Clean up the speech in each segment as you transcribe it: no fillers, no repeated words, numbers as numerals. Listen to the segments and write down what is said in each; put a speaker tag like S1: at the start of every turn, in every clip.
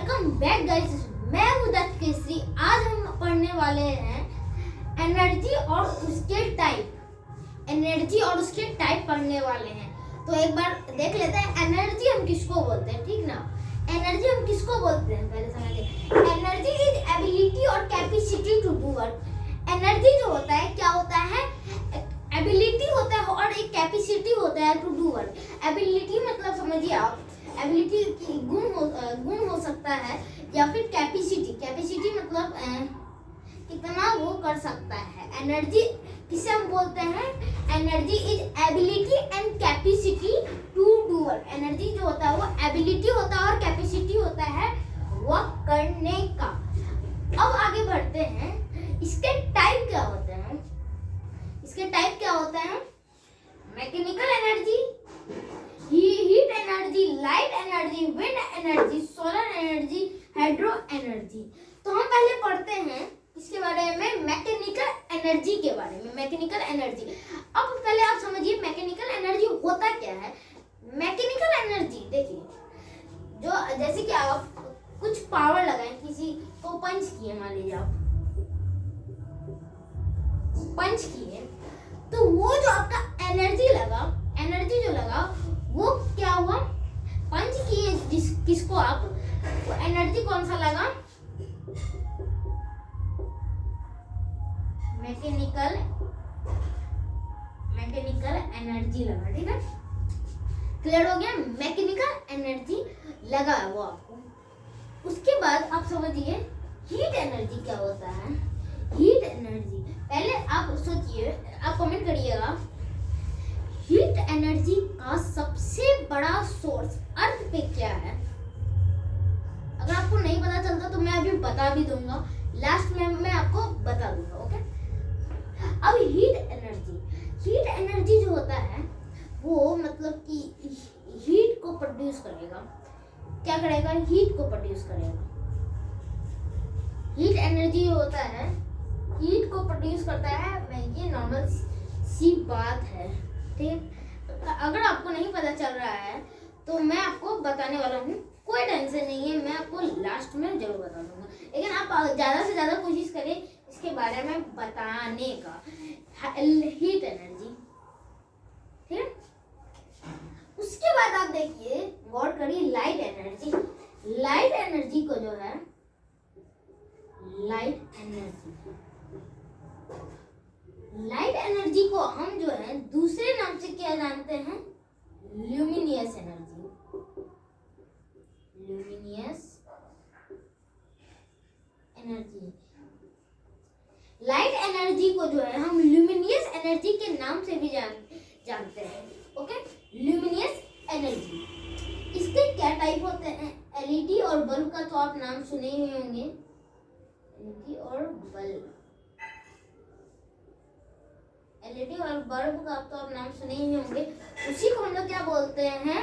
S1: Welcome back guys, मैं हूं दत्त केसरी। आज हम पढ़ने वाले हैं एनर्जी और उसके टाइप। एनर्जी और उसके टाइप पढ़ने वाले हैं। तो एक बार देख लेते हैं एनर्जी हम किसको बोलते हैं, ठीक ना। एनर्जी हम किसको बोलते हैं पहले समझिए। एनर्जी इज एबिलिटी और capacity to do work. Energy जो होता है क्या होता है, एबिलिटी होता है और एक कैपेसिटी होता है टू डू वर्क। एबिलिटी मतलब समझिए आप, एबिलिटी की गुण हो सकता है, या फिर कैपेसिटी मतलब कितना वो कर सकता है। एनर्जी किसे हम बोलते हैं, energy is ability and capacity to do work. Energy जो होता है वो एबिलिटी होता है और कैपेसिटी होता है वर्क करने का। अब आगे बढ़ते हैं, इसके टाइप क्या होते हैं। इसके टाइप क्या होते हैं, mechanical energy, heat energy, light energy, wind energy, solar energy, hydro energy. तो हम पहले पढ़ते हैं इसके बारे में, मैकेनिकल एनर्जी के बारे में। मैकेनिकल एनर्जी, अब पहले आप समझिए मैकेनिकल एनर्जी होता क्या है। मैकेनिकल एनर्जी देखिए, जो जैसे कि आप कुछ पावर लगाएं, किसी को पंच किए, मान लीजिए आप पंच किए, तो वो जो आपका एनर्जी जो लगा वो क्या हुआ, पंच किए किसको आप, वो एनर्जी कौन सा लगा, मैकेनिकल एनर्जी लगा, ठीक है। क्लियर हो गया, मैकेनिकल एनर्जी लगा वो आपको। उसके बाद आप समझिए हीट एनर्जी क्या होता है। हीट एनर्जी पहले आप सोचिए, आप कमेंट करिएगा, हीट एनर्जी का सबसे बड़ा सोर्स अर्थ पे क्या है। अगर आपको नहीं पता चलता तो मैं अभी बता भी दूंगा, लास्ट में मैं आपको बता दूंगा, ओके। अब हीट एनर्जी जो होता है वो मतलब कि हीट को प्रोड्यूस करेगा। क्या करेगा, हीट को प्रोड्यूस करेगा। हीट एनर्जी जो होता है हीट को प्रोड्यूस करता है, ये नॉर्मल सी बात है, ठीक। अगर आपको नहीं पता चल रहा है तो मैं आपको बताने वाला हूँ, कोई टेंशन नहीं है, मैं आपको लास्ट में जरूर बता दूंगा। लेकिन आप ज़्यादा से ज़्यादा कोशिश करें इसके बारे में बताने का। हीट एनर्जी, ठीक है। उसके बाद आप देखिए, गौर करिए लाइट एनर्जी। लाइट एनर्जी को जो है, लाइट एनर्जी को हम जो है दूसरे नाम से क्या जानते हैं, ल्यूमिनियस एनर्जी। लाइट एनर्जी को जो है हम ल्यूमिनियस एनर्जी के नाम से भी जानते हैं, ओके। ल्यूमिनियस एनर्जी, इसके क्या टाइप होते हैं, एलईडी और बल्ब का तो आप नाम सुने ही होंगे। एलईडी और बल्ब का तो आप नाम सुने ही होंगे। उसी को हम लोग क्या बोलते हैं,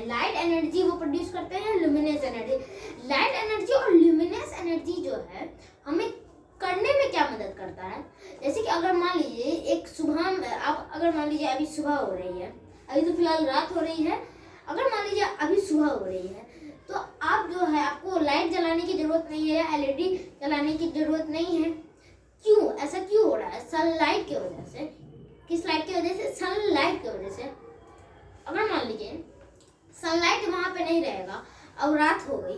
S1: लाइट एनर्जी वो प्रोड्यूस करते हैं, ल्यूमिनेस एनर्जी। लाइट एनर्जी और ल्यूमिनेस एनर्जी जो है हमें करने में क्या मदद करता है, जैसे कि अगर मान लीजिए एक सुबह आप, अगर मान लीजिए अभी सुबह हो रही है, अभी तो फिलहाल रात हो रही है, अगर मान लीजिए अभी सुबह हो रही है, तो आप जो है आपको लाइट जलाने की जरूरत नहीं है या एलईडी जलाने की जरूरत नहीं है। क्यों, ऐसा क्यों हो रहा है, सनलाइट की वजह से। किस लाइट की वजह से, सनलाइट की वजह से। अगर मान लीजिए सनलाइट वहां पे नहीं रहेगा और रात हो गई,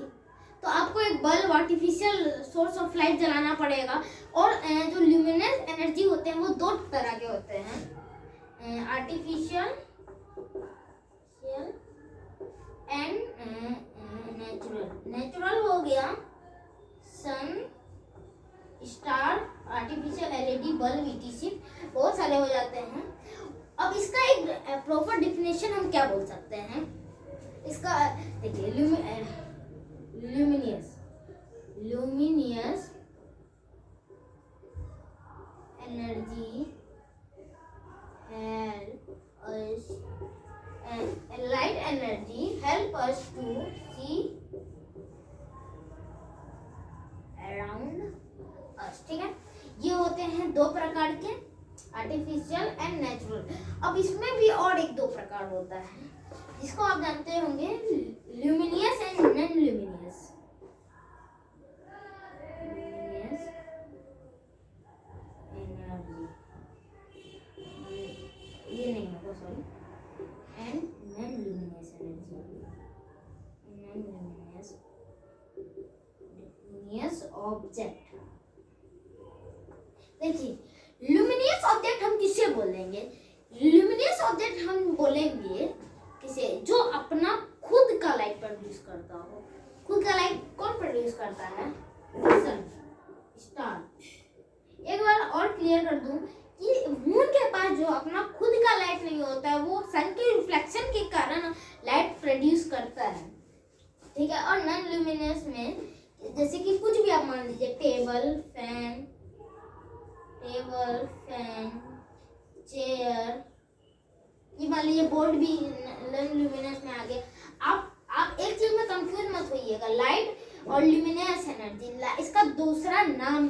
S1: तो आपको एक bulb, artificial source of light जलाना पड़ेगा। और जो ल्यूमिनस एनर्जी होते हैं वो दो तरह के होते हैं, आर्टिफिशियल एंड नेचुरल हो गया sun, star, artificial LED bulb, ETC, बहुत सारे हो जाते हैं। अब इसका एक प्रॉपर डिफिनेशन हम क्या बोल सकते हैं, इसका देखिए, luminous energy light energy help us to see around us, ठीक है। ये होते हैं दो प्रकार के, आर्टिफिशियल एंड नेचुरल। अब इसमें भी और एक दो प्रकार होता है जिसको आप जानते होंगे, luminous and non luminous. Object. देखिए ल्यूमिनियस ऑब्जेक्ट हम किससे बोलेंगे? ल्यूमिनियस ऑब्जेक्ट हम बोलेंगे किसे? जो अपना खुद का लाइट प्रोड्यूस करता हो। खुद का लाइट कौन प्रोड्यूस करता है? सन, स्टार। एक बार और क्लियर कर दूं कि मून के पास जो अपना खुद का लाइट नहीं होता है, वो सन के रिफ्लेक्शन के कारण लाइट प्रोड्यूस करता है, ठीक है। और नॉन ल्यूमिनियस में जैसे कि कुछ भी आप मान लीजिए, टेबल फैन, चेयर, ये मान लीजिए बोर्ड भी नॉन ल्यूमिनियस में आ गया। आप एक चीज में कंफ्यूज मत होइएगा, लाइट और ल्यूमिनियस एनर्जी इसका दूसरा नाम,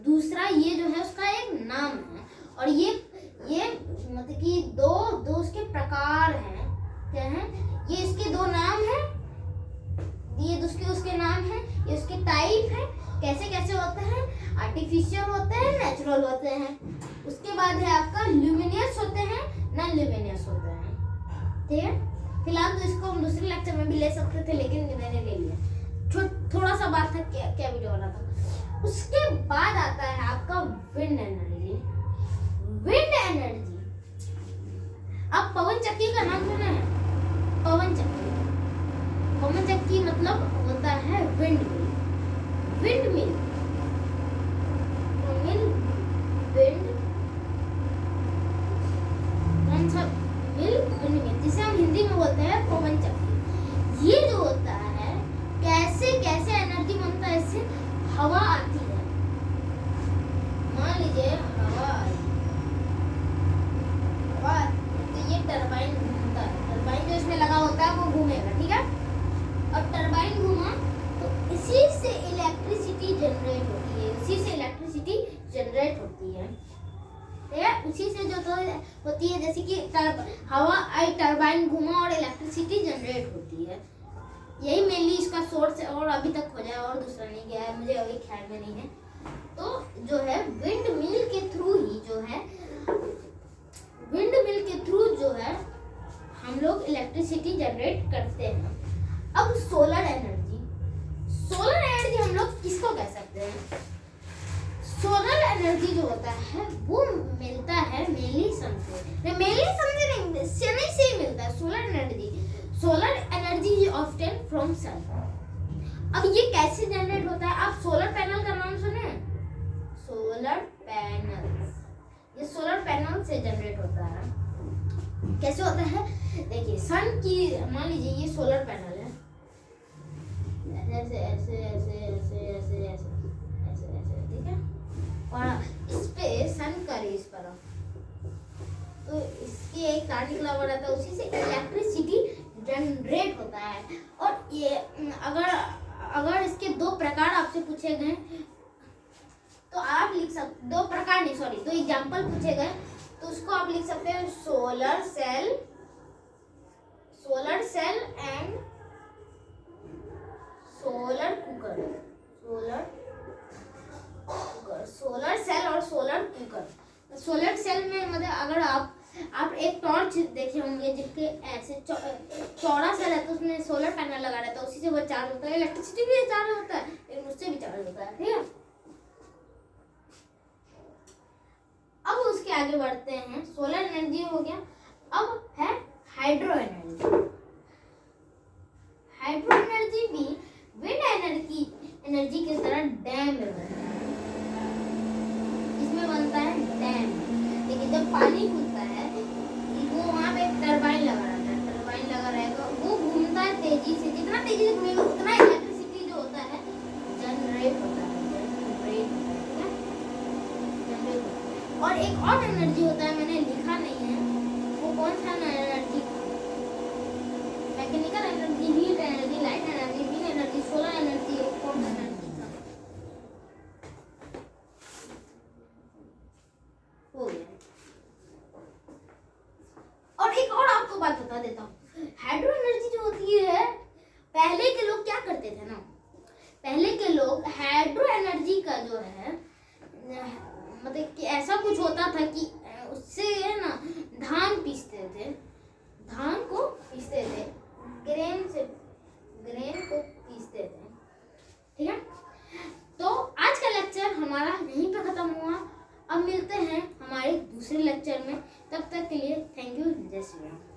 S1: दूसरा ये जो है उसका एक नाम है। और ये मतलब कि दो उसके प्रकार हैं। क्या हैं ये? इसके दो नाम हैं, ये उसके नाम हैं, ये उसके टाइप है। कैसे कैसे होते हैं? आर्टिफिशियल होते हैं, नेचुरल होते हैं। उसके बाद है आपका ल्यूमिनियस होते हैं, नॉन ल्यूमिनियस होते हैं, ठीक है। फिलहाल तो इसको हम दूसरे लेक्चर में भी ले सकते थे, लेकिन मैंने ले लिया। थोड़ा सा बात था क्या वीडियो वाला था। उसके बाद आता है आपका विंड एनर्जी। विंड एनर्जी, आप पवन चक्की का नाम सुने हैं? पवन चक्की, पवन चक्की मतलब होता है wind mill. Wind mill, wind, कौन सा मिल? विंड मिल, जिसे हम हिंदी में बोलते हैं पवन चक्की। ये जो होता है, कैसे कैसे एनर्जी बनता है? इससे हवा आती है, मान लीजिए हवा आई, हवा तो ये टरबाइन घूमता है। टरबाइन जो इसमें लगा होता है वो घूमेगा, ठीक है। और टरबाइन घूमा तो इसी से इलेक्ट्रिसिटी जनरेट होती है, उसी से इलेक्ट्रिसिटी जनरेट होती है, ठीक है। उसी से जो तो होती है, जैसे कि हवा आई, टरबाइन घूमा और इलेक्ट्रिसिटी जनरेट होती है। यही मेनली इसका सोर्स है, और अभी तक खोजा है और दूसरा नहीं गया है, मुझे अभी ख्याल में नहीं है। तो जो है विंड मिल के थ्रू ही जो है, विंड मिल के थ्रू जो है हम लोग इलेक्ट्रिसिटी जनरेट करते हैं। अब सोलर एनर्जी, सोलर एनर्जी हम लोग किसको कह सकते हैं? सोलर एनर्जी जो होता है वो मिलता है मेनली सन से, मेनली सन से नहीं, सन से ही मिलता है solar energy. Solar energy is obtain from sun. अब ये कैसे जनरेट होता है? आप सोलर पैनल का नाम सुने हैं? सोलर पैनल, ये सोलर पैनल से जनरेट होता है। कैसे होता है? देखिए सन की, मान लीजिए ये सोलर पैनल है, ऐसे ऐसे ऐसे ऐसे ऐसे ऐसे ऐसे ऐसे, ठीक है। और इस पे सन का रेस पड़ा तो इसके एक तार निकला हुआ रहता है, उसी से इलेक्ट्रिसिटी जनरेट होता है। और ये अगर इसके दो प्रकार आपसे पूछे गए तो आप लिख सकते, दो प्रकार नहीं सॉरी, दो एग्जांपल पूछे गए तो उसको आप लिख सकते हैं solar cell and solar cooker. Solar cell और सोलर कुकर। सोलर सेल में मतलब अगर आप एक टॉर्च देखे होंगे जिसके ऐसे चौड़ा सा रहता है, उसमें सोलर पैनल लगा रहता है, उसी से वो चार्ज होता है। इलेक्ट्रिसिटी भी चार्ज होता है, लेकिन उससे भी चार्ज होता है, ठीक है। अब उसके आगे बढ़ते हैं, सोलर एनर्जी हो गया। अब है हाइड्रो एनर्जी। हाइड्रो एनर्जी भी विंड एनर्जी की तरह डैम में बनता है। इसमें बनता है डैम, लेकिन जब पानी खुलता है वो वहाँ पे टरबाइन लगा रहता है, टरबाइन लगा रहेगा, वो घूमता है तेजी से, जितना तेजी से घूमेगा उतना इलेक्ट्रिसिटी जो होता है जनरेट होता है, और एक और एनर्जी होता है, मैंने लिखा नहीं है वो कौन सा energy, mechanical energy, heat energy, light energy, wind energy, solar energy, कौन सा एनर्जी था? हो गया। और एक और आपको बात बता देता हूँ, हाइड्रो एनर्जी जो होती है, पहले के लोग क्या करते थे ना, पहले के लोग हाइड्रो एनर्जी का जो है मतलब कि ऐसा कुछ होता था कि उससे है ना धान पीसते थे, धान को पीसते थे, ग्रेन को पीसते थे, ठीक है। तो लेक्चर में। तब तक के लिए थैंक यू, जय श्री राम।